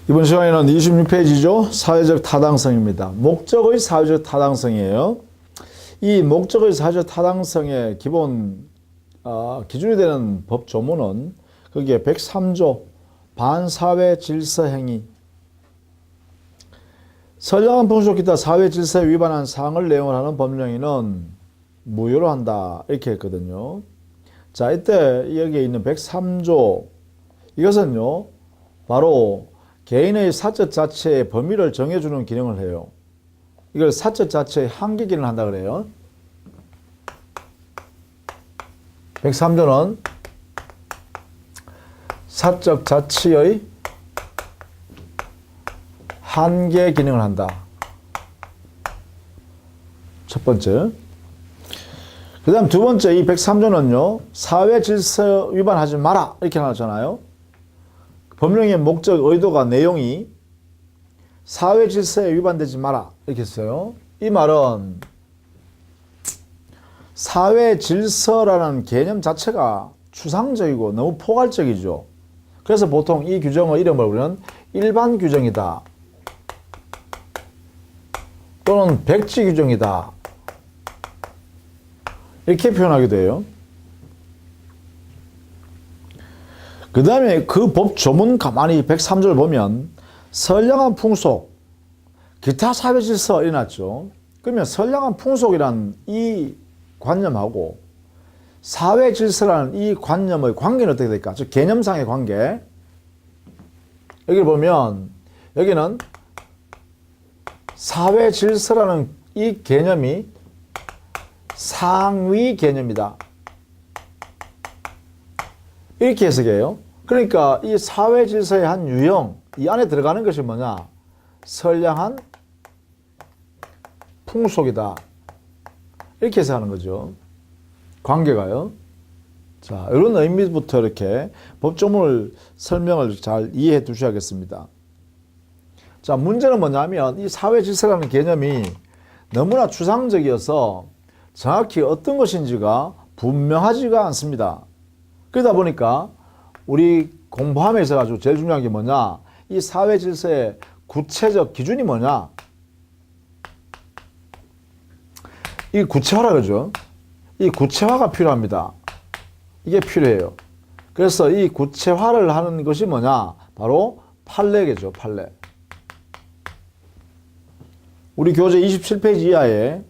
이번 시간에는 26페이지죠. 사회적 타당성입니다. 목적의 사회적 타당성이에요. 이 목적의 사회적 타당성의 기본 기준이 되는 법 조문은 거기에 103조 반사회 질서 행위, 선량한 풍속 기타 사회 질서에 위반한 사항을 내용을 하는 법령에는 무효로 한다 이렇게 했거든요. 자, 이때 여기에 있는 103조 이것은요 바로 개인의 사적 자체의 범위를 정해주는 기능을 해요. 이걸 사적 자체의 한계 기능을 한다 그래요. 103조는 사적 자치의 한계 기능을 한다. 첫 번째. 그 다음 두 번째, 이 103조는요, 사회 질서 위반하지 마라. 이렇게 나왔잖아요. 법령의 목적, 의도가, 내용이 사회 질서에 위반되지 마라. 이렇게 했어요. 이 말은 사회 질서라는 개념 자체가 추상적이고 너무 포괄적이죠. 그래서 보통 이 규정의 이름을 우리는 일반 규정이다. 또는 백지 규정이다. 이렇게 표현하기도 해요. 그 다음에 그 법 조문 가만히 103조를 보면 선량한 풍속, 기타 사회 질서 일어났죠. 그러면 선량한 풍속이란 이 관념하고 사회 질서라는 이 관념의 관계는 어떻게 될까? 즉 개념상의 관계. 여기 보면 여기는 사회 질서라는 이 개념이 상위 개념이다. 이렇게 해석해요. 그러니까 이 사회 질서의 한 유형, 이 안에 들어가는 것이 뭐냐? 선량한 풍속이다. 이렇게 해석하는 거죠. 관계가요. 자, 이런 의미부터 이렇게 법조문을 설명을 잘 이해해 두셔야겠습니다. 자, 문제는 뭐냐면 이 사회 질서라는 개념이 너무나 추상적이어서 정확히 어떤 것인지가 분명하지가 않습니다. 그러다 보니까 우리 공부하면서 가지고 제일 중요한 게 뭐냐? 이 사회 질서의 구체적 기준이 뭐냐? 이 구체화라 그러죠. 이 구체화가 필요합니다. 이게 필요해요. 그래서 이 구체화를 하는 것이 뭐냐? 바로 판례겠죠, 판례. 우리 교재 27페이지 이하에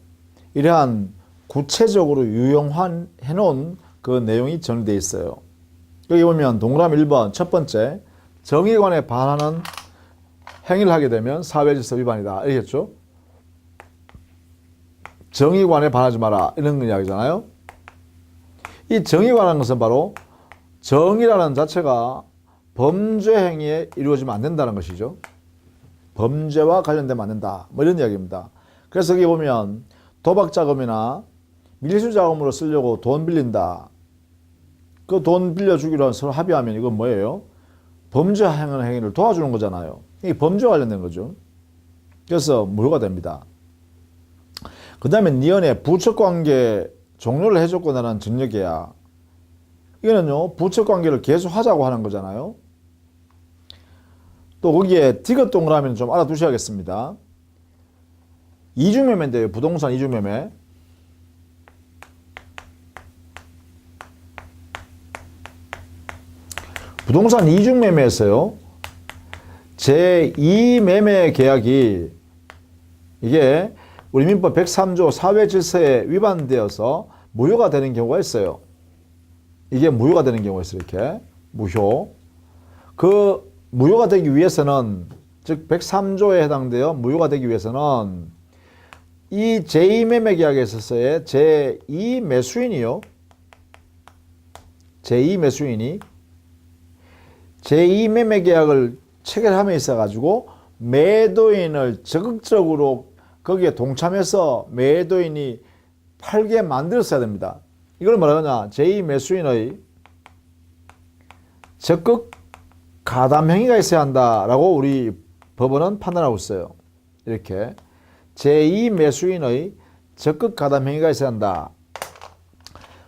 이러한 구체적으로 유형화해 놓은 그 내용이 정리되어 있어요. 여기 보면 동그라미 1번 첫 번째, 정의관에 반하는 행위를 하게 되면 사회질서 위반이다. 이랬죠? 정의관에 반하지 마라. 이런 이야기잖아요. 이 정의관이라는 것은 바로 정의라는 자체가 범죄 행위에 이루어지면 안 된다는 것이죠. 범죄와 관련되면 안 된다. 뭐 이런 이야기입니다. 그래서 여기 보면 도박 자금이나 밀수 자금으로 쓰려고 돈 빌린다. 그 돈 빌려주기로 서로 합의하면 이건 뭐예요? 범죄 행위를 도와주는 거잖아요. 이게 범죄와 관련된 거죠. 그래서 무효가 됩니다. 그 다음에 니은에 부척관계 종료를 해줬고 나는 증여계약. 이거는요, 부척관계를 계속 하자고 하는 거잖아요. 또 거기에 디귿 동그라미는 좀 알아두셔야겠습니다. 이중매매인데요. 부동산 이중매매. 부동산 이중매매에서요. 제2매매 계약이 이게 우리 민법 103조 사회질서에 위반되어서 무효가 되는 경우가 있어요. 이게 무효가 되는 경우가 있어요. 이렇게 무효. 그 무효가 되기 위해서는 즉 103조에 해당되어 무효가 되기 위해서는 이 제2매매 계약에 있어서의 제2매수인이요. 제2매수인이 제2매매 계약을 체결함에 있어 가지고 매도인을 적극적으로 거기에 동참해서 매도인이 팔게 만들었어야 됩니다. 이걸 뭐라 하냐? 제2매수인의 적극 가담 행위가 있어야 한다라고 우리 법원은 판단하고 있어요. 이렇게 제2매수인의 적극 가담 행위가 있어야 한다.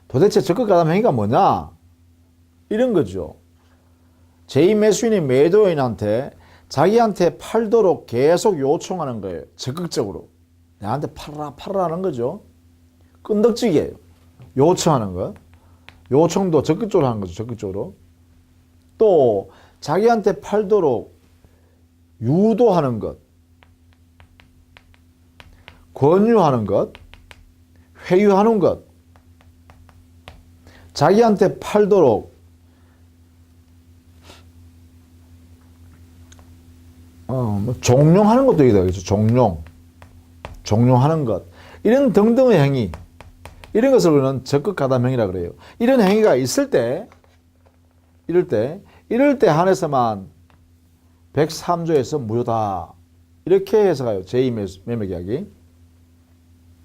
도대체 적극 가담 행위가 뭐냐? 이런 거죠. 제2매수인이 매도인한테 자기한테 팔도록 계속 요청하는 거예요. 적극적으로. 나한테 팔아라는 거죠. 끈덕지게 요청하는 거. 요청도 적극적으로 하는 거죠. 적극적으로. 또 자기한테 팔도록 유도하는 것, 권유하는 것, 회유하는 것, 자기한테 팔도록 종용하는 것도 있겠죠. 종용하는 것, 이런 등등의 행위, 이런 것을 우리는 적극가담행위라 그래요. 이런 행위가 있을 때, 이럴 때 한해서만 103조에서 무효다. 이렇게 해석해요. 제2매매계약이.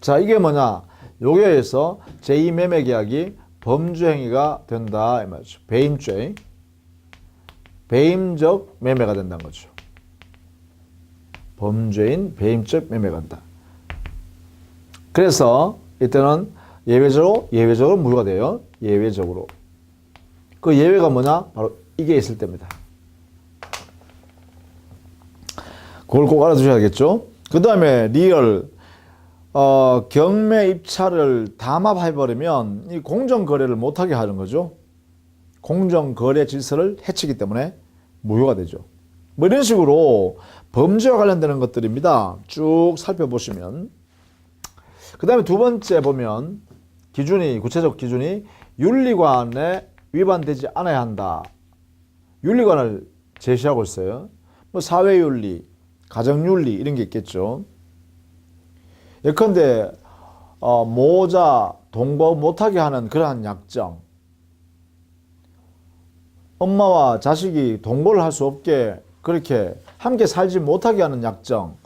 자, 이게 뭐냐? 요게 해서 제2매매계약이 범죄행위가 된다 이 말이죠. 배임죄, 배임적 매매가 된다는 거죠. 범죄인 배임적 매매가 된다. 그래서 이때는 예외적으로 무효가 돼요. 예외적으로. 그 예외가 뭐냐? 바로 이게 있을 때입니다. 그걸 꼭 알아두셔야겠죠. 그 다음에 리얼 경매 입찰을 담합해버리면 이 공정거래를 못하게 하는 거죠. 공정거래 질서를 해치기 때문에 무효가 되죠. 뭐 이런 식으로 범죄와 관련되는 것들입니다. 쭉 살펴보시면. 그 다음에 두 번째 보면 구체적 기준이 윤리관에 위반되지 않아야 한다. 윤리관을 제시하고 있어요. 뭐 사회윤리, 가정윤리 이런 게 있겠죠. 예컨대 모자, 동거 못하게 하는 그러한 약정, 엄마와 자식이 동거를 할 수 없게 그렇게 함께 살지 못하게 하는 약정,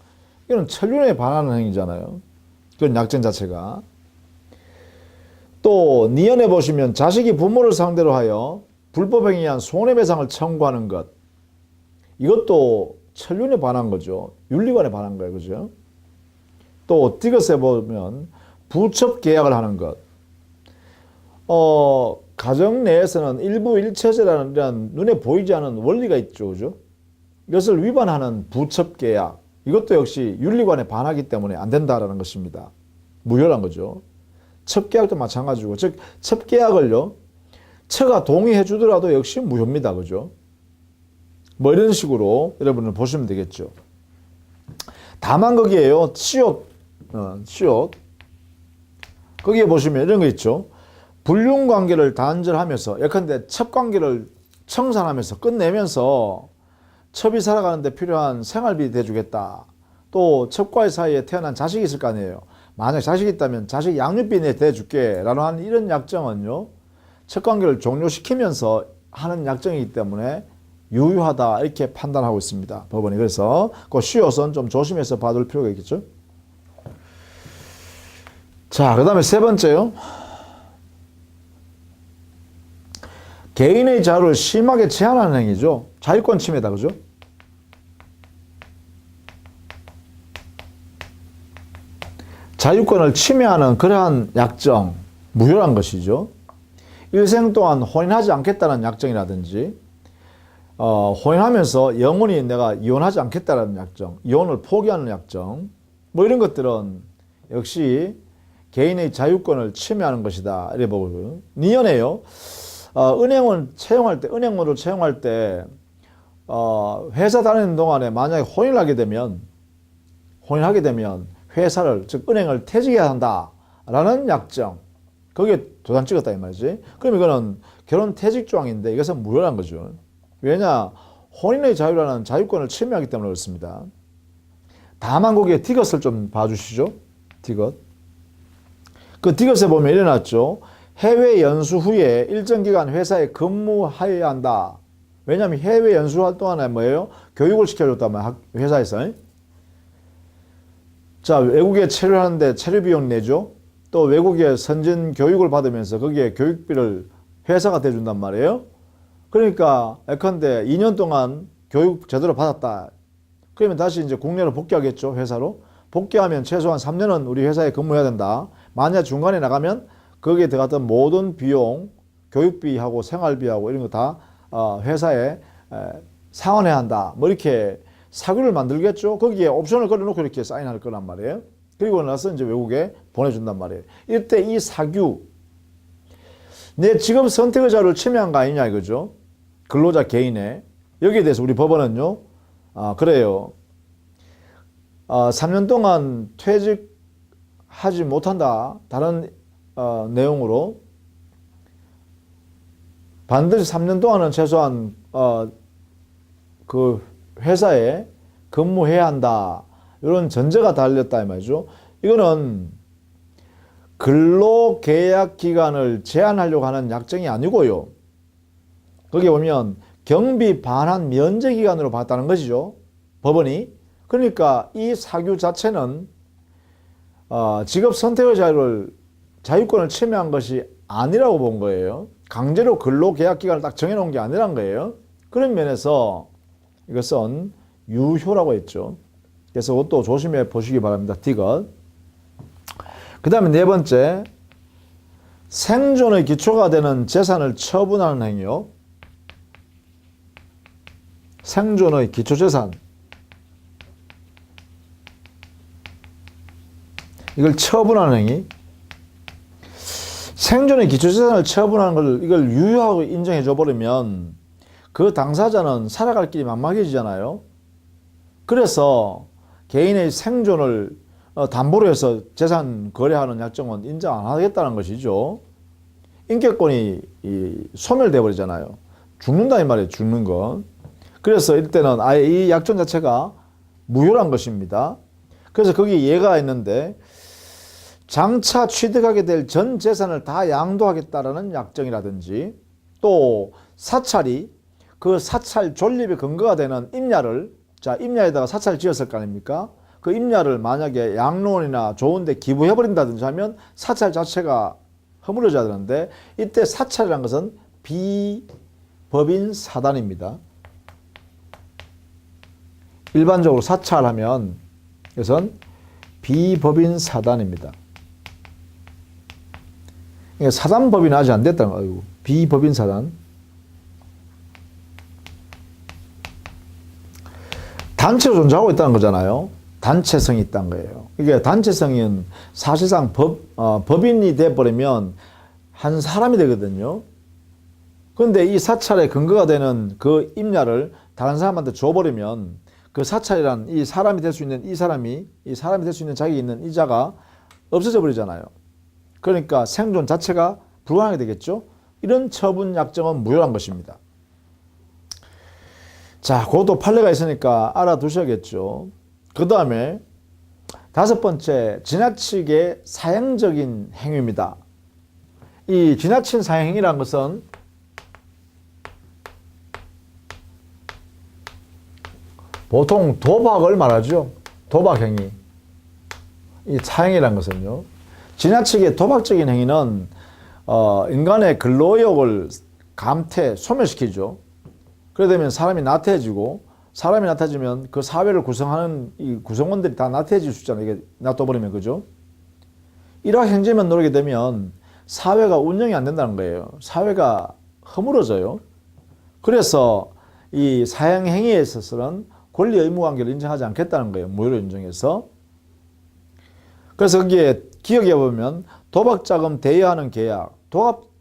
이건 천륜에 반하는 행위잖아요. 그런 약정 자체가. 또 니언에 보시면 자식이 부모를 상대로 하여 불법행위한 손해배상을 청구하는 것, 이것도 천륜에 반한 거죠. 윤리관에 반한 거예요. 그죠? 또 디귿에 보면 부첩 계약을 하는 것. 가정 내에서는 일부 일처제라는 이런 눈에 보이지 않는 원리가 있죠. 그죠? 이것을 위반하는 부첩 계약. 이것도 역시 윤리관에 반하기 때문에 안 된다라는 것입니다. 무효란 거죠. 첩계약도 마찬가지고, 즉 첩계약을요, 처가 동의해 주더라도 역시 무효입니다. 그죠? 뭐 이런 식으로 여러분은 보시면 되겠죠. 다만 거기에요, 치읓. 거기에 보시면 이런 거 있죠. 불륜관계를 단절하면서, 예컨대 첩관계를 청산하면서 끝내면서 첩이 살아가는데 필요한 생활비 대주겠다. 또 첩과의 사이에 태어난 자식이 있을 거 아니에요. 만약 자식이 있다면 자식 양육비 내 대줄게 라는 이런 약정은요, 첩관계를 종료시키면서 하는 약정이기 때문에 유효하다 이렇게 판단하고 있습니다. 법원이. 그래서 그 쉬워서는 좀 조심해서 봐둘 필요가 있겠죠. 자, 그 다음에 세 번째요. 개인의 자유를 심하게 제한하는 행위죠. 자유권 침해다. 그죠? 자유권을 침해하는 그러한 약정, 무효란 것이죠. 일생 동안 혼인하지 않겠다는 약정이라든지, 혼인하면서 영원히 내가 이혼하지 않겠다는 약정, 이혼을 포기하는 약정, 뭐 이런 것들은 역시 개인의 자유권을 침해하는 것이다. 이래 보고요. 니언에요. 은행을 채용할 때, 은행으로 채용할 때, 회사 다니는 동안에 만약에 혼인하게 되면 회사를, 즉 은행을 퇴직해야 한다라는 약정, 거기에 도장 찍었다 이 말이지. 그럼 이거는 결혼 퇴직 조항인데 이것은 무효란 거죠. 왜냐? 혼인의 자유라는 자유권을 침해하기 때문에 그렇습니다. 다만 거기에 디귿을 좀 봐주시죠. 디귿. 그 디귿에 보면 이래 놨죠. 해외 연수 후에 일정 기간 회사에 근무하여야 한다. 왜냐하면 해외 연수할 동안에 뭐예요? 교육을 시켜줬단 말이야. 회사에서. 자, 외국에 체류하는데 체류 비용 내죠. 또 외국에 선진 교육을 받으면서 거기에 교육비를 회사가 대준단 말이에요. 그러니까 예컨대 2년 동안 교육 제대로 받았다. 그러면 다시 이제 국내로 복귀하겠죠. 회사로. 복귀하면 최소한 3년은 우리 회사에 근무해야 된다. 만약 중간에 나가면 거기에 들어갔던 모든 비용, 교육비하고 생활비하고 이런 거 다 회사에 상환해야 한다. 뭐 이렇게 사규를 만들겠죠. 거기에 옵션을 걸어놓고 이렇게 사인할 거란 말이에요. 그리고 나서 이제 외국에 보내준단 말이에요. 이때 이 사규, 내 직업 선택의 자유를 침해한 거 아니냐 이거죠. 근로자 개인의. 여기에 대해서 우리 법원은요, 그래요. 3년 동안 퇴직하지 못한다. 다른 내용으로 반드시 3년 동안은 최소한 그 회사에 근무해야 한다. 이런 전제가 달렸다 이 말이죠. 이거는 근로계약 기간을 제한하려고 하는 약정이 아니고요. 거기에 보면 경비 반환 면제 기간으로 봤다는 것이죠. 법원이. 그러니까 이 사규 자체는 직업 선택의 자유권을 침해한 것이 아니라고 본 거예요. 강제로 근로계약 기간을 딱 정해놓은 게 아니란 거예요. 그런 면에서 이것은 유효라고 했죠. 그래서 그것도 조심해 보시기 바랍니다. 디귿. 그 다음에 네 번째, 생존의 기초가 되는 재산을 처분하는 행위요. 생존의 기초재산. 이걸 처분하는 행위. 생존의 기초재산을 처분하는 걸 이걸 유효하고 인정해 줘 버리면 그 당사자는 살아갈 길이 막막해지잖아요. 그래서 개인의 생존을 담보로 해서 재산 거래하는 약정은 인정 안 하겠다는 것이죠. 인격권이 소멸돼 버리잖아요. 죽는다 이 말이에요. 죽는 건. 그래서 이때는 아예 이 약정 자체가 무효란 것입니다. 그래서 거기 예가 있는데 장차 취득하게 될 전 재산을 다 양도하겠다라는 약정이라든지 또 사찰이 그 사찰 존립의 근거가 되는 임야를 임야에다가 사찰 지었을 거 아닙니까? 그 임야를 만약에 양로원이나 좋은 데 기부해버린다든지 하면 사찰 자체가 허물어져야 되는데 이때 사찰이라는 것은 비법인 사단입니다. 일반적으로 사찰하면 이것은 비법인 사단입니다. 사단법인은 아직 안 됐다는 거예요. 비법인 사단. 단체로 존재하고 있다는 거잖아요. 단체성이 있다는 거예요. 이게 단체성은 사실상 법인이 돼버리면 한 사람이 되거든요. 그런데 이 사찰의 근거가 되는 그 임야를 다른 사람한테 줘버리면 그 사찰이란 이 사람이 될 수 있는 이 사람이 될 수 있는 자격이 있는 이 자가 없어져 버리잖아요. 그러니까 생존 자체가 불가능하게 되겠죠. 이런 처분 약정은 무효한 것입니다. 자, 그것도 판례가 있으니까 알아두셔야겠죠. 그 다음에 다섯 번째, 지나치게 사행적인 행위입니다. 이 지나친 사행이라는 것은 보통 도박을 말하죠. 도박행위. 이 사행이라는 것은요. 지나치게 도박적인 행위는 인간의 근로욕을 소멸시키죠. 그러다 보면 사람이 나태해지고 사람이 나태해지면 그 사회를 구성하는 이 구성원들이 다 나태해질 수 있잖아요. 이게 놔둬버리면 그죠? 이러한 행제만 노리게 되면 사회가 운영이 안 된다는 거예요. 사회가 허물어져요. 그래서 이 사행 행위에 있어서는 권리 의무 관계를 인정하지 않겠다는 거예요. 무효로 인정해서. 그래서 거기에 기억해 보면 도박자금 대여하는 계약,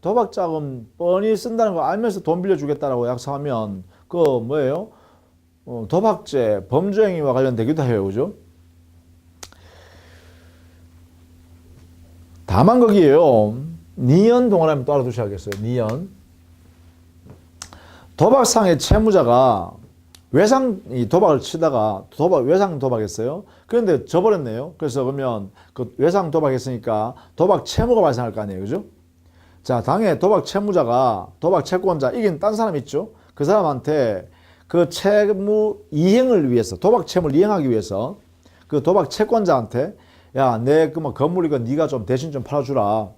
도박자금 뻔히 쓴다는 거 알면서 돈 빌려주겠다라고 약속하면 그거 뭐예요? 도박죄, 범죄행위와 관련되기도 해요. 그죠? 다만 거기에요. 니연 동일하면 또 알아두셔야겠어요. 니연. 도박상의 채무자가 도박을 치다가 외상 도박했어요. 그런데 져버렸네요. 그래서 그러면 그 외상 도박했으니까 도박 채무가 발생할 거 아니에요. 그죠? 자, 당해 도박 채무자가 도박 채권자 이긴 딴 사람 있죠? 그 사람한테 그 채무 이행을 위해서 도박 채무를 이행하기 위해서 그 도박 채권자한테 야, 내 그 뭐 건물 이거 네가 좀 대신 좀 팔아주라.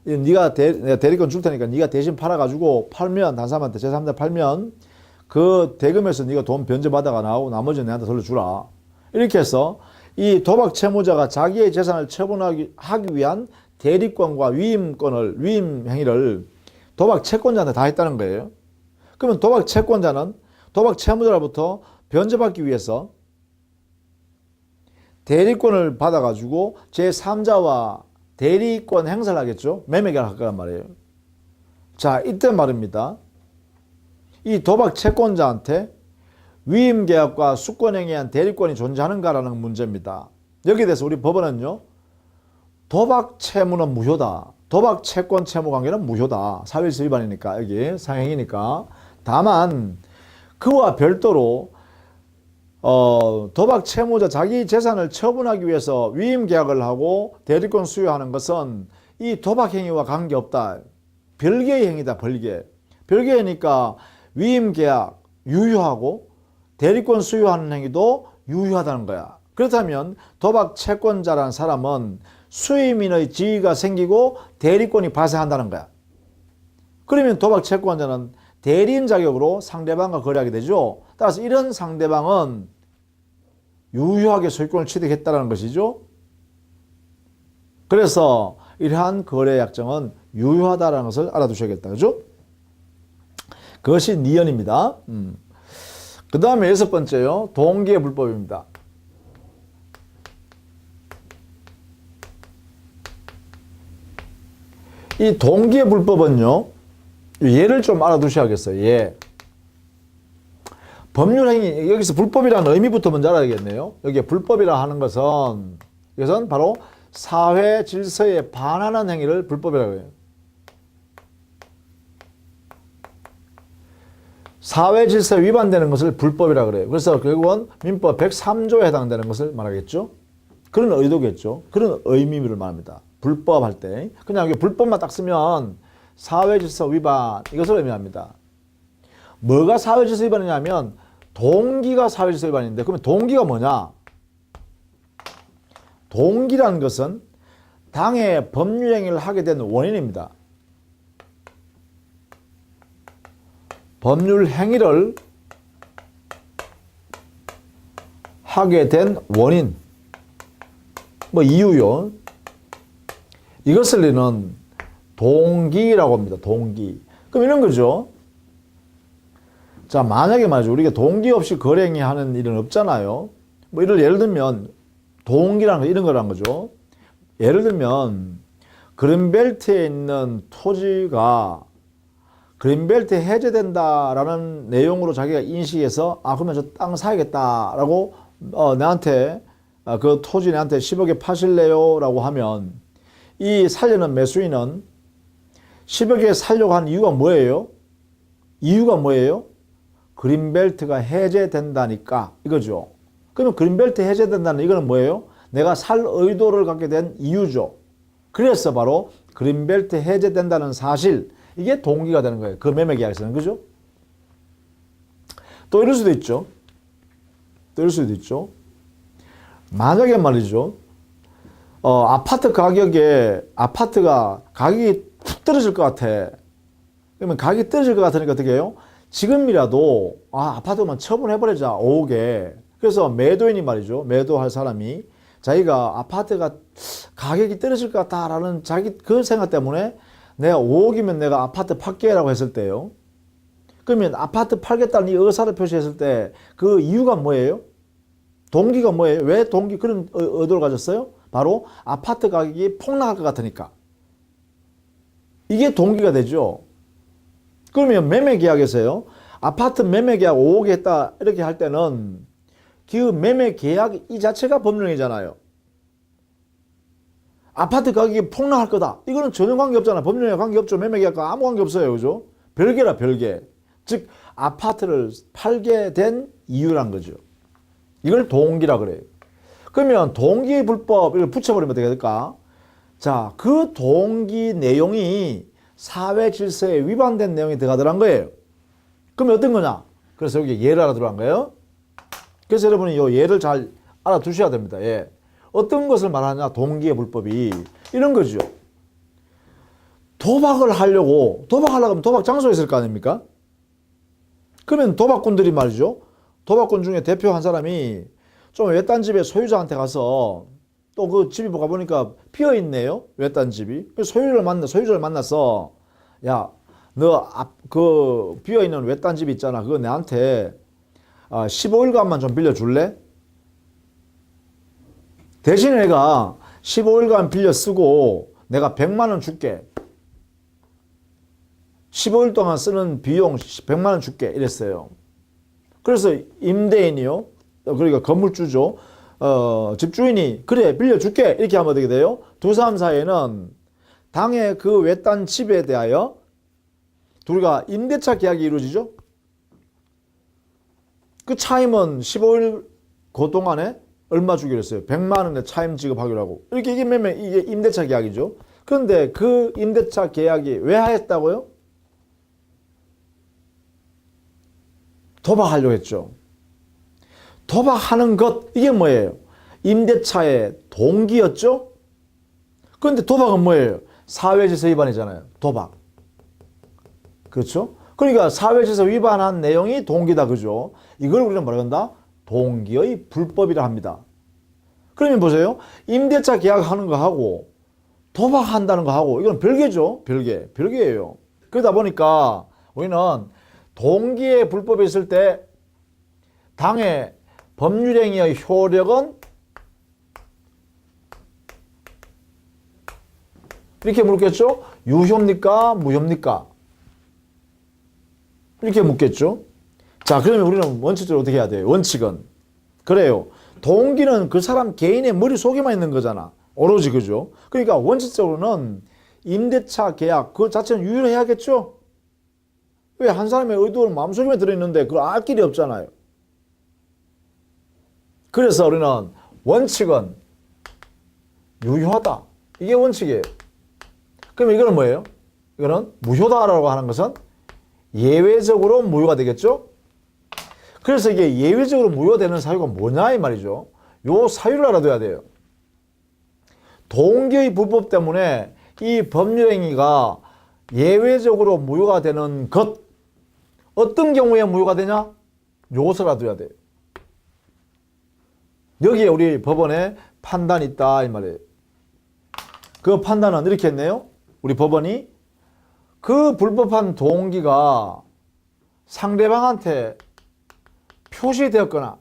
내가 대리권 줄 테니까 네가 대신 팔아가지고 팔면 다른 사람한테 제3자 팔면 그 대금에서 네가 돈 변제받아가 나오고 나머지는 내한테 돌려주라. 이렇게 해서 이 도박 채무자가 자기의 재산을 처분하기 위한 대리권과 위임 행위를 도박 채권자한테 다 했다는 거예요. 그러면 도박 채권자는 도박 채무자로부터 변제받기 위해서 대리권을 받아가지고 제3자와 대리권 행사를 하겠죠. 매매계약을 할 거란 말이에요. 자, 이때 말입니다. 이 도박 채권자한테 위임계약과 수권행위에 한 대리권이 존재하는가라는 문제입니다. 여기에 대해서 우리 법원은요, 도박 채무는 무효다. 도박 채권 채무 관계는 무효다. 사회질서 위반이니까, 여기 상행이니까. 다만 그와 별도로 도박 채무자 자기 재산을 처분하기 위해서 위임 계약을 하고 대리권 수여하는 것은 이 도박 행위와 관계없다. 별개의 행위다. 별개니까 위임 계약 유효하고 대리권 수여하는 행위도 유효하다는 거야. 그렇다면 도박 채권자라는 사람은 수임인의 지위가 생기고 대리권이 발생한다는 거야. 그러면 도박 채권자는 대리인 자격으로 상대방과 거래하게 되죠. 따라서 이런 상대방은 유효하게 소유권을 취득했다는 것이죠. 그래서 이러한 거래 약정은 유효하다는 것을 알아두셔야겠다. 그죠? 그것이 니언입니다. 그 다음에 여섯 번째요. 동기의 불법입니다. 이 동기의 불법은요, 예를 좀 알아두셔야겠어요. 예. 법률행위, 여기서 불법이라는 의미부터 먼저 알아야겠네요. 여기에 불법이라 하는 것은, 이것은 바로 사회 질서에 반하는 행위를 불법이라고 해요. 사회 질서에 위반되는 것을 불법이라고 그래요. 그래서 결국은 민법 103조에 해당되는 것을 말하겠죠. 그런 의도겠죠. 그런 의미를 말합니다. 불법할 때. 그냥 여기 불법만 딱 쓰면 사회질서 위반, 이것을 의미합니다. 뭐가 사회질서 위반이냐면 동기가 사회질서 위반인데, 그러면 동기가 뭐냐? 동기라는 것은 당해 법률행위를 하게 된 원인입니다. 법률행위를 하게 된 원인, 뭐 이유요. 이것을 우리는 동기라고 합니다. 동기. 그럼 이런 거죠. 자, 만약에 말이죠. 우리가 동기 없이 거래행위 하는 일은 없잖아요. 뭐 이를 예를 들면 동기라는 거 이런 거란 거죠. 예를 들면 그린벨트에 있는 토지가 그린벨트 해제된다라는 내용으로 자기가 인식해서 그러면 저 땅 사야겠다라고 내한테 그 토지 내한테 10억에 파실래요? 라고 하면 이 살려는 매수인은 10억에 살려고 한 이유가 뭐예요? 이유가 뭐예요? 그린벨트가 해제된다니까 이거죠. 그러면 그린벨트 해제된다는 이거는 뭐예요? 내가 살 의도를 갖게 된 이유죠. 그래서 바로 그린벨트 해제된다는 사실, 이게 동기가 되는 거예요. 그 매매 계약에서는. 그죠? 또 이럴 수도 있죠. 만약에 말이죠. 아파트 가격에, 아파트가 가격이 푹 떨어질 것 같아. 그러면 가격이 떨어질 것 같으니까 어떻게 해요? 지금이라도, 아파트만 처분해버리자, 5억에. 그래서 매도인이 말이죠. 매도할 사람이 자기가 아파트가 가격이 떨어질 것 같다라는 자기 그 생각 때문에 내가 5억이면 내가 아파트 팔게라고 했을 때요. 그러면 아파트 팔겠다는 이 의사를 표시했을 때 그 이유가 뭐예요? 동기가 뭐예요? 왜 그런 의도를 가졌어요? 바로 아파트 가격이 폭락할 것 같으니까. 이게 동기가 되죠. 그러면 매매계약에서요. 아파트 매매계약 5억에 했다 이렇게 할 때는 그 매매계약 이 자체가 법률행위잖아요. 아파트 가격이 폭락할 거다. 이거는 전혀 관계없잖아. 법률에 관계없죠. 매매계약과 아무 관계없어요. 그죠? 별개라 별개. 즉 아파트를 팔게 된 이유란 거죠. 이걸 동기라 그래요. 그러면 동기 불법 이걸 붙여버리면 어떻게 될까? 자, 그 동기 내용이 사회 질서에 위반된 내용이 들어가더란 거예요. 그러면 어떤 거냐? 그래서 여기 예를 알아들어간 거예요. 그래서 여러분이 이 예를 잘 알아두셔야 됩니다. 예. 어떤 것을 말하냐? 동기의 불법이 이런 거죠. 도박을 하려고 하면 도박 장소에 있을 거 아닙니까? 그러면 도박꾼들이 말이죠. 도박꾼 중에 대표 한 사람이 좀 외딴 집에 소유자한테 가서 또 그 집이 가보니까 비어 있네요. 외딴 집이. 소유자를 만나서 야, 너 그 비어 있는 외딴 집 있잖아. 그거 내한테 15일간만 좀 빌려줄래? 대신 내가 15일간 빌려 쓰고 내가 100만 원 줄게. 15일 동안 쓰는 비용 100만 원 줄게 이랬어요. 그래서 임대인이요. 그러니까 건물주죠. 집주인이 그래 빌려줄게 이렇게 하면 어떻게 돼요? 두 사람 사이에는 당의 그 외딴 집에 대하여 둘이가 임대차 계약이 이루어지죠. 그 차임은 15일 그 동안에 얼마 주기로 했어요? 100만 원의 차임 지급하기로 하고. 이렇게 이게 임대차 계약이죠. 그런데 그 임대차 계약이 왜 하였다고요? 도박하려고 했죠. 도박하는 것, 이게 뭐예요? 임대차의 동기였죠? 그런데 도박은 뭐예요? 사회질서 위반이잖아요. 도박. 그렇죠? 그러니까 사회질서 위반한 내용이 동기다. 그죠? 이걸 우리는 뭐라 한다? 동기의 불법이라 합니다. 그러면 보세요. 임대차 계약하는 거 하고 도박한다는 거 하고 이건 별개죠. 별개예요. 그러다 보니까 우리는 동기의 불법이 있을 때 당의 법률행위의 효력은 이렇게 묻겠죠? 유효입니까? 무효입니까? 이렇게 묻겠죠? 자, 그러면 우리는 원칙적으로 어떻게 해야 돼요? 원칙은 그래요. 동기는 그 사람 개인의 머릿속에만 있는 거잖아. 오로지 그죠? 그러니까 원칙적으로는 임대차 계약 그 자체는 유효해야겠죠? 왜 한 사람의 의도는 마음속에 들어있는데 그걸 알 길이 없잖아요. 그래서 우리는 원칙은 유효하다. 이게 원칙이에요. 그럼 이거는 뭐예요? 이거는 무효다라고 하는 것은 예외적으로 무효가 되겠죠? 그래서 이게 예외적으로 무효되는 사유가 뭐냐 이 말이죠. 요 사유를 알아둬야 돼요. 동기의 불법 때문에 이 법률행위가 예외적으로 무효가 되는 것, 어떤 경우에 무효가 되냐? 요것을 알아둬야 돼요. 여기에 우리 법원에 판단이 있다 이 말이에요. 그 판단은 이렇게 했네요. 우리 법원이 그 불법한 동기가 상대방한테 표시되었거나,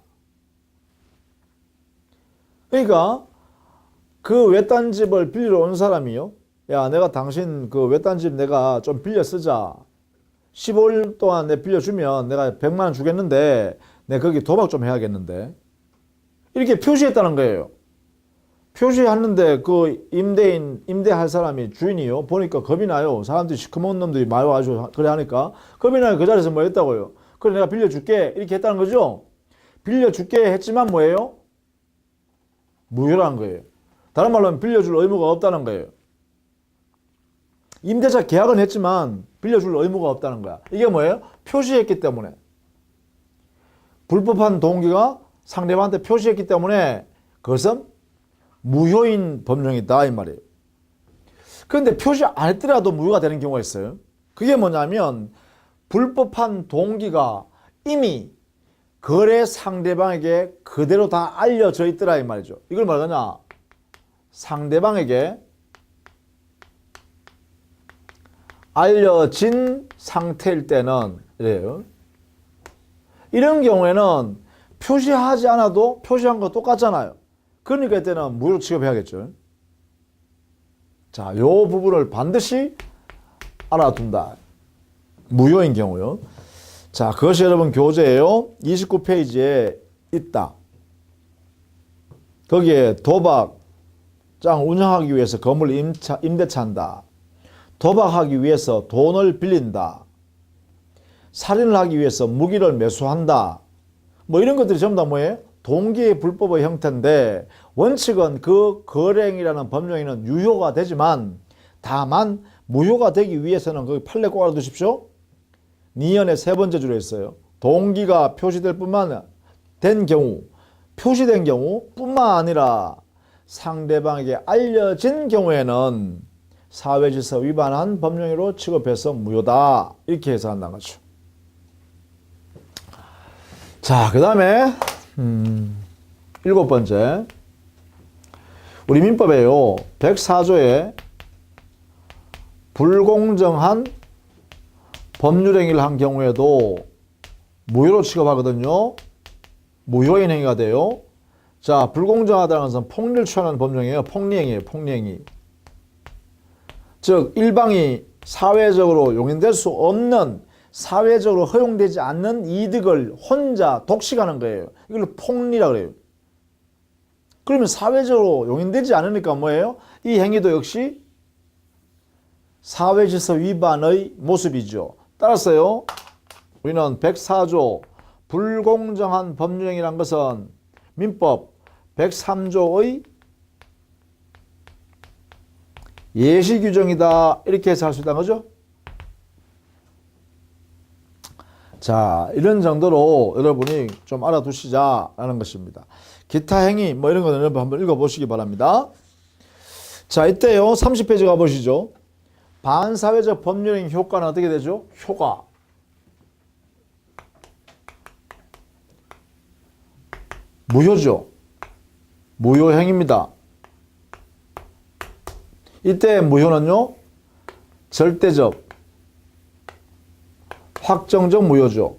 그러니까 그 외딴 집을 빌리러 온 사람이요. 야, 내가 당신 그 외딴 집 내가 좀 빌려 쓰자. 15일 동안 내 빌려주면 내가 100만 원 주겠는데 내가 거기 도박 좀 해야겠는데. 이렇게 표시했다는 거예요. 표시했는데 그 임대할 사람이 주인이요. 보니까 겁이 나요. 사람들이 시커먼 놈들이 많이 와가지고 그래 하니까 겁이 나요. 그 자리에서 뭐 했다고요? 그래 내가 빌려줄게 이렇게 했다는 거죠. 빌려줄게 했지만 뭐예요? 무효라는 거예요. 다른 말로 하면 빌려줄 의무가 없다는 거예요. 임대차 계약은 했지만 빌려줄 의무가 없다는 거야. 이게 뭐예요? 표시했기 때문에. 불법한 동기가 상대방한테 표시했기 때문에 그것은 무효인 법령이다 이 말이에요. 그런데 표시 안 했더라도 무효가 되는 경우가 있어요. 그게 뭐냐면 불법한 동기가 이미 거래 상대방에게 그대로 다 알려져 있더라 이 말이죠. 이걸 뭐라냐? 상대방에게 알려진 상태일 때는 이래요. 이런 경우에는 표시하지 않아도 표시한 거 똑같잖아요. 그러니까 이때는 무효로 취급해야겠죠. 자, 요 부분을 반드시 알아둔다. 무효인 경우요. 자, 그것이 여러분 교재예요. 29페이지에 있다. 거기에 도박장 운영하기 위해서 건물 임대차한다. 도박하기 위해서 돈을 빌린다. 살인을 하기 위해서 무기를 매수한다. 뭐 이런 것들이 전부 다 뭐예요? 동기의 불법의 형태인데 원칙은 그 거래행위라는 법령에는 유효가 되지만 다만 무효가 되기 위해서는 거기 판례 꼭 알아두십시오. 니언의 세 번째 줄에 있어요. 동기가 표시될 뿐만 된 경우, 표시된 경우 뿐만 아니라 상대방에게 알려진 경우에는 사회질서 위반한 법령으로 취급해서 무효다. 이렇게 해석한다는 거죠. 자, 그 다음에 7번째 우리 민법에요. 104조에 불공정한 법률행위를 한 경우에도 무효로 취급하거든요. 무효인 행위가 돼요. 자, 불공정하다는 것은 폭리를 취하는 법령이에요. 폭리행위예요. 폭리행위. 즉 일방이 사회적으로 용인될 수 없는, 사회적으로 허용되지 않는 이득을 혼자 독식하는 거예요. 이걸 폭리라고 그래요. 그러면 사회적으로 용인되지 않으니까 뭐예요? 이 행위도 역시 사회질서 위반의 모습이죠. 따라서요, 우리는 104조 불공정한 법령이란 것은 민법 103조의 예시 규정이다, 이렇게 해서 할 수 있다는 거죠. 자, 이런 정도로 여러분이 좀 알아두시자라는 것입니다. 기타 행위 뭐 이런 거는 여러분 한번 읽어보시기 바랍니다. 자, 이때요 30페이지 가보시죠. 반사회적 법률행 효과는 어떻게 되죠? 효과. 무효죠. 무효행위입니다. 이때 무효는요, 절대적, 확정적 무효죠.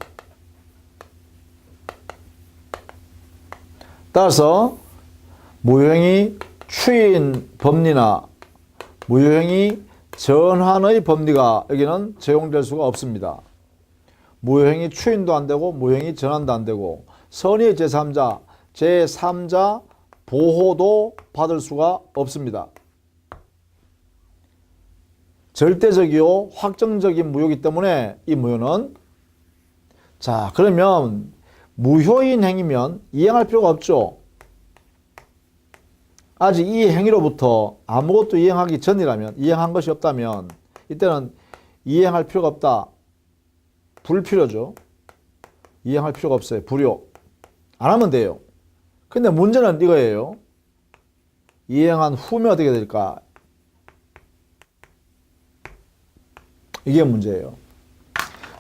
따라서 무효행위 추인 법리나 무효행위 전환의 법리가 여기는 적용될 수가 없습니다. 무효행위 추인도 안 되고 무효행위 전환도 안 되고 선의의 제3자, 제3자 보호도 받을 수가 없습니다. 절대적이요 확정적인 무효이기 때문에 이 무효는, 자 그러면 무효인 행위면 이행할 필요가 없죠. 아직 이 행위로부터 아무것도 이행하기 전이라면, 이행한 것이 없다면 이때는 이행할 필요가 없다. 불필요죠. 이행할 필요가 없어요. 불효. 안 하면 돼요. 근데 문제는 이거예요. 이행한 후면 어떻게 될까? 이게 문제예요.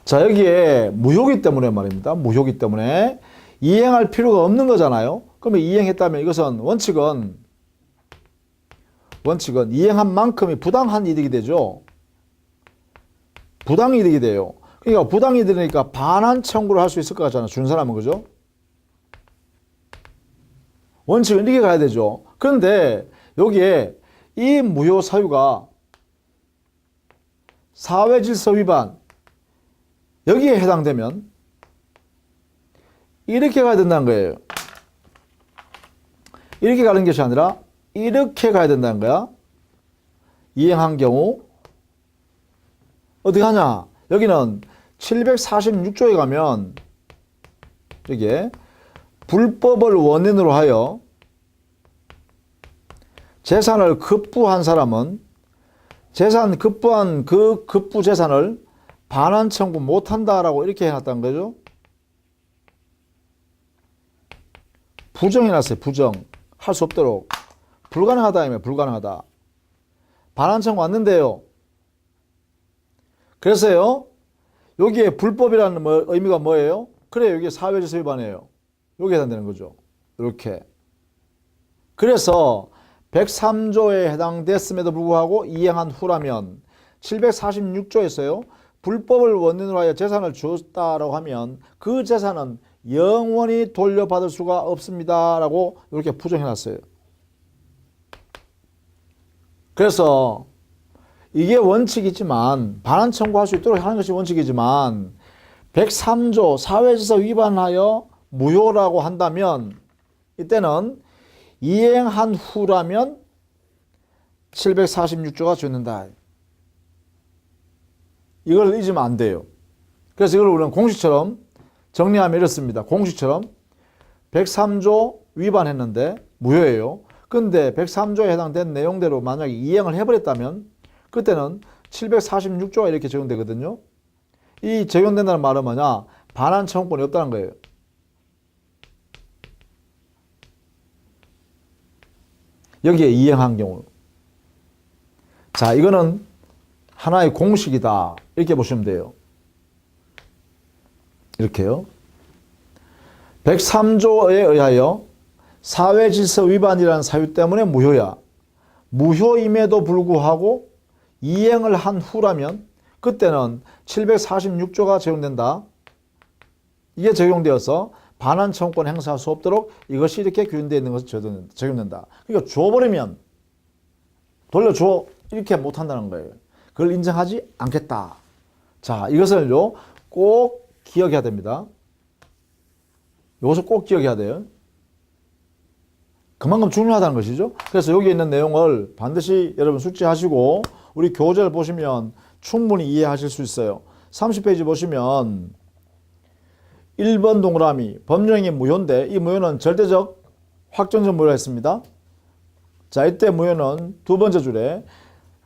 자, 여기에 무효기 때문에 말입니다. 무효기 때문에 이행할 필요가 없는 거잖아요. 그러면 이행했다면 이것은 원칙은 이행한 만큼이 부당한 이득이 되죠. 부당이득이 돼요. 그러니까 부당이득이니까 반환 청구를 할 수 있을 것 같잖아요. 준 사람은. 그죠? 원칙은 이렇게 가야 되죠. 그런데 여기에 이 무효 사유가 사회질서 위반, 여기에 해당되면 이렇게 가야 된다는 거예요. 이렇게 가는 것이 아니라 이렇게 가야 된다는 거야. 이행한 경우 어떻게 하냐? 여기는 746조에 가면 여기에 불법을 원인으로 하여 재산을 급부한 사람은 재산 급부한 그 급부 재산을 반환 청구 못한다라고 이렇게 해놨다는 거죠. 부정해놨어요. 부정. 할 수 없도록. 불가능하다. 불가능하다. 반환 청구 왔는데요. 그래서요, 여기에 불법이라는 의미가 뭐예요? 그래, 여기 사회질서 위반이에요. 여기에 해당되는 거죠. 이렇게. 그래서 103조에 해당됐음에도 불구하고 이행한 후라면 746조에서요. 불법을 원인으로 하여 재산을 주었다라고 하면 그 재산은 영원히 돌려받을 수가 없습니다. 라고 이렇게 부정해놨어요. 그래서 이게 원칙이지만, 반환 청구할 수 있도록 하는 것이 원칙이지만 103조 사회질서 위반하여 무효라고 한다면 이때는 이행한 후라면 746조가 주는다. 이걸 잊으면 안 돼요. 그래서 이걸 우리는 공식처럼 정리하면 이렇습니다. 공식처럼 103조 위반했는데 무효예요. 근데 103조에 해당된 내용대로 만약에 이행을 해버렸다면 그때는 746조가 이렇게 적용되거든요. 이 적용된다는 말은 뭐냐? 반환 청구권이 없다는 거예요. 여기에 이행한 경우. 자, 이거는 하나의 공식이다. 이렇게 보시면 돼요. 이렇게요. 103조에 의하여 사회질서 위반이라는 사유 때문에 무효야. 무효임에도 불구하고 이행을 한 후라면 그때는 746조가 적용된다. 이게 적용되어서 반환 청구권 행사할 수 없도록 이것이 이렇게 규정되어 있는 것을 적용된다. 그러니까 줘버리면 돌려줘 이렇게 못한다는 거예요. 그걸 인정하지 않겠다. 자, 이것을요 꼭 기억해야 됩니다. 이것을 꼭 기억해야 돼요. 그만큼 중요하다는 것이죠. 그래서 여기 있는 내용을 반드시 여러분 숙지하시고 우리 교재를 보시면 충분히 이해하실 수 있어요. 30페이지 보시면 1번 동그라미 법령이 무효인데 이 무효는 절대적 확정적 무효가 있습니다. 자, 이때 무효는 두 번째 줄에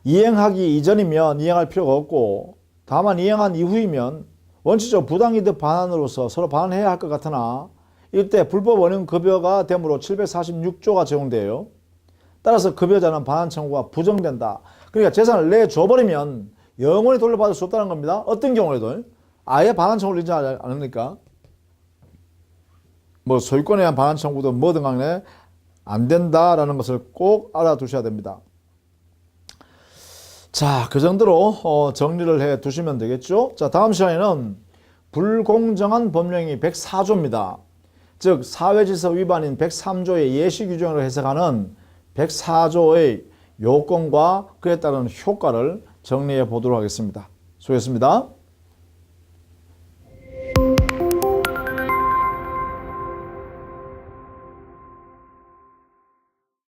이행하기 이전이면 이행할 필요가 없고 다만 이행한 이후이면 원칙적 부당이득 반환으로서 서로 반환해야 할 것 같으나 이때 불법 원형 급여가 되므로 746조가 적용돼요. 따라서 급여자는 반환 청구가 부정된다. 그러니까 재산을 내줘버리면 영원히 돌려받을 수 없다는 겁니다. 어떤 경우에도 아예 반환 청구를 인정하지 않으니까 뭐 소유권에 대한 반환 청구도 뭐든 간에 안 된다라는 것을 꼭 알아두셔야 됩니다. 자, 그 정도로 정리를 해 두시면 되겠죠. 자, 다음 시간에는 불공정한 법령이 104조입니다. 즉 사회질서 위반인 103조의 예시 규정으로 해석하는 104조의 요건과 그에 따른 효과를 정리해 보도록 하겠습니다. 수고했습니다.